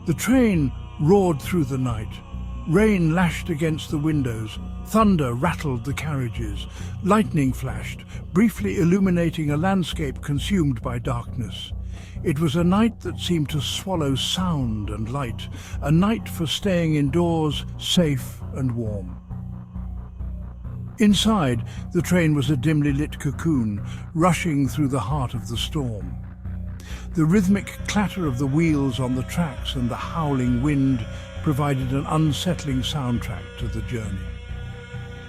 The train roared through the night. Rain lashed against the windows, thunder rattled the carriages, lightning flashed, briefly illuminating a landscape consumed by darkness. It was a night that seemed to swallow sound and light, a night for staying indoors, safe and warm. Inside, the train was a dimly lit cocoon, rushing through the heart of the storm. The rhythmic clatter of the wheels on the tracks and the howling wind provided an unsettling soundtrack to the journey.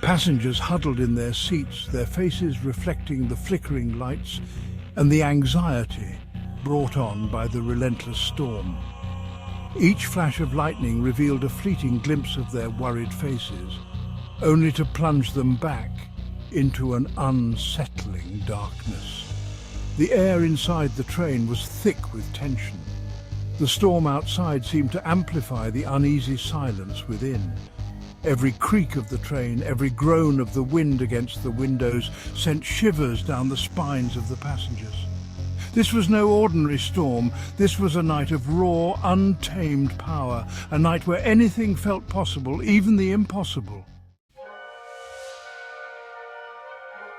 Passengers huddled in their seats, their faces reflecting the flickering lights and the anxiety brought on by the relentless storm. Each flash of lightning revealed a fleeting glimpse of their worried faces, only to plunge them back into an unsettling darkness. The air inside the train was thick with tension. The storm outside seemed to amplify the uneasy silence within. Every creak of the train, every groan of the wind against the windows sent shivers down the spines of the passengers. This was no ordinary storm. This was a night of raw, untamed power, a night where anything felt possible, even the impossible.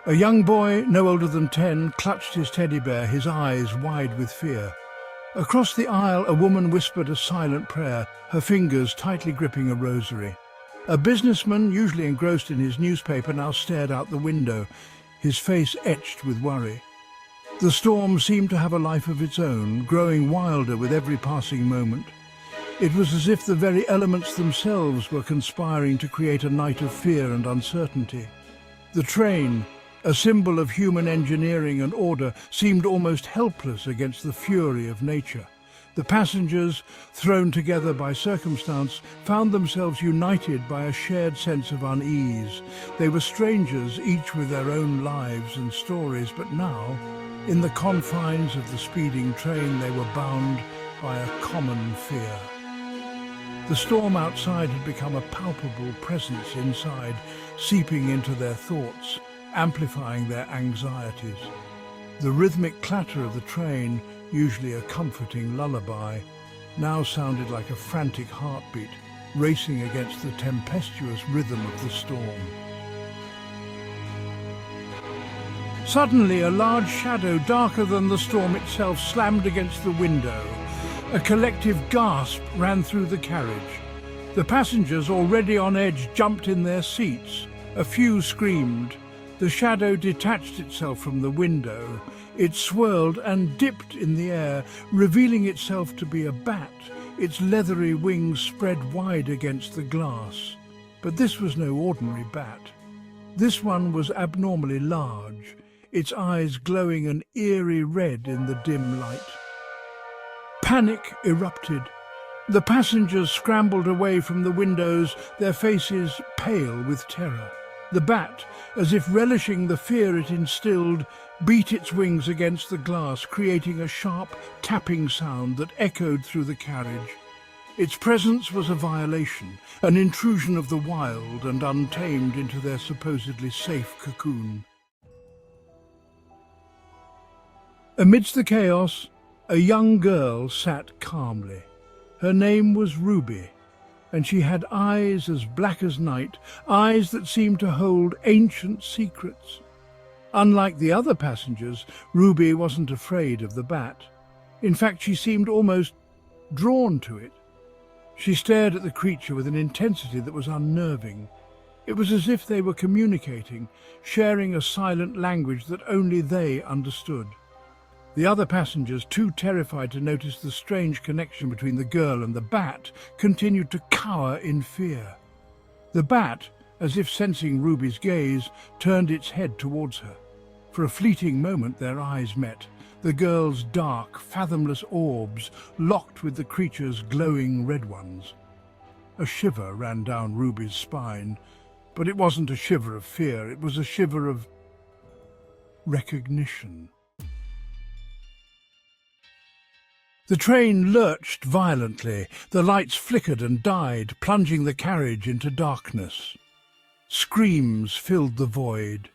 A young boy, no older than 10, clutched his teddy bear, his eyes wide with fear. Across the aisle, a woman whispered a silent prayer, her fingers tightly gripping a rosary. A businessman, usually engrossed in his newspaper, now stared out the window, his face etched with worry. The storm seemed to have a life of its own, growing wilder with every passing moment. It was as if the very elements themselves were conspiring to create a night of fear and uncertainty. The train, a symbol of human engineering and order, seemed almost helpless against the fury of nature. The passengers, thrown together by circumstance, found themselves united by a shared sense of unease. They were strangers, each with their own lives and stories, but now, in the confines of the speeding train, they were bound by a common fear. The storm outside had become a palpable presence inside, seeping into their thoughts, amplifying their anxieties. The rhythmic clatter of the train, usually a comforting lullaby, now sounded like a frantic heartbeat, racing against the tempestuous rhythm of the storm. Suddenly, a large shadow, darker than the storm itself, slammed against the window. A collective gasp ran through the carriage. The passengers, already on edge, jumped in their seats. A few screamed. The shadow detached itself from the window. It swirled and dipped in the air, revealing itself to be a bat, its leathery wings spread wide against the glass. But this was no ordinary bat. This one was abnormally large, its eyes glowing an eerie red in the dim light. Panic erupted. The passengers scrambled away from the windows, their faces pale with terror. The bat, as if relishing the fear it instilled, beat its wings against the glass, creating a sharp tapping sound that echoed through the carriage. Its presence was a violation, an intrusion of the wild and untamed into their supposedly safe cocoon. Amidst the chaos, a young girl sat calmly. Her name was Ruby, and she had eyes as black as night, eyes that seemed to hold ancient secrets. Unlike the other passengers, Ruby wasn't afraid of the bat. In fact, she seemed almost drawn to it. She stared at the creature with an intensity that was unnerving. It was as if they were communicating, sharing a silent language that only they understood. The other passengers, too terrified to notice the strange connection between the girl and the bat, continued to cower in fear. The bat, as if sensing Ruby's gaze, turned its head towards her. For a fleeting moment their eyes met, the girl's dark, fathomless orbs locked with the creature's glowing red ones. A shiver ran down Ruby's spine, but it wasn't a shiver of fear, it was a shiver of recognition. The train lurched violently. The lights flickered and died, plunging the carriage into darkness. Screams filled the void.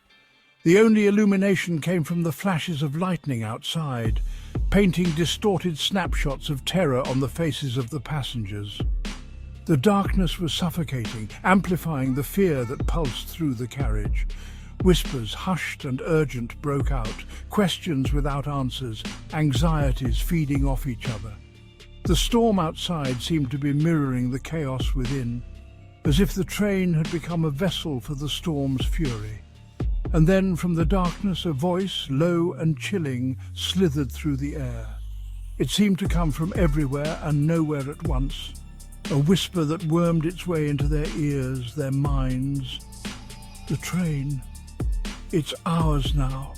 The only illumination came from the flashes of lightning outside, painting distorted snapshots of terror on the faces of the passengers. The darkness was suffocating, amplifying the fear that pulsed through the carriage. Whispers, hushed and urgent, broke out, questions without answers, anxieties feeding off each other. The storm outside seemed to be mirroring the chaos within, as if the train had become a vessel for the storm's fury. And then from the darkness a voice, low and chilling, slithered through the air. It seemed to come from everywhere and nowhere at once, a whisper that wormed its way into their ears, their minds. The train. It's ours now.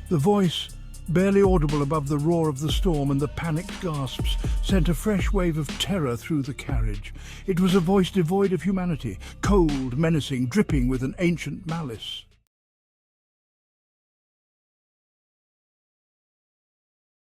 The voice, barely audible above the roar of the storm and the panicked gasps, sent a fresh wave of terror through the carriage. It was a voice devoid of humanity, cold, menacing, dripping with an ancient malice.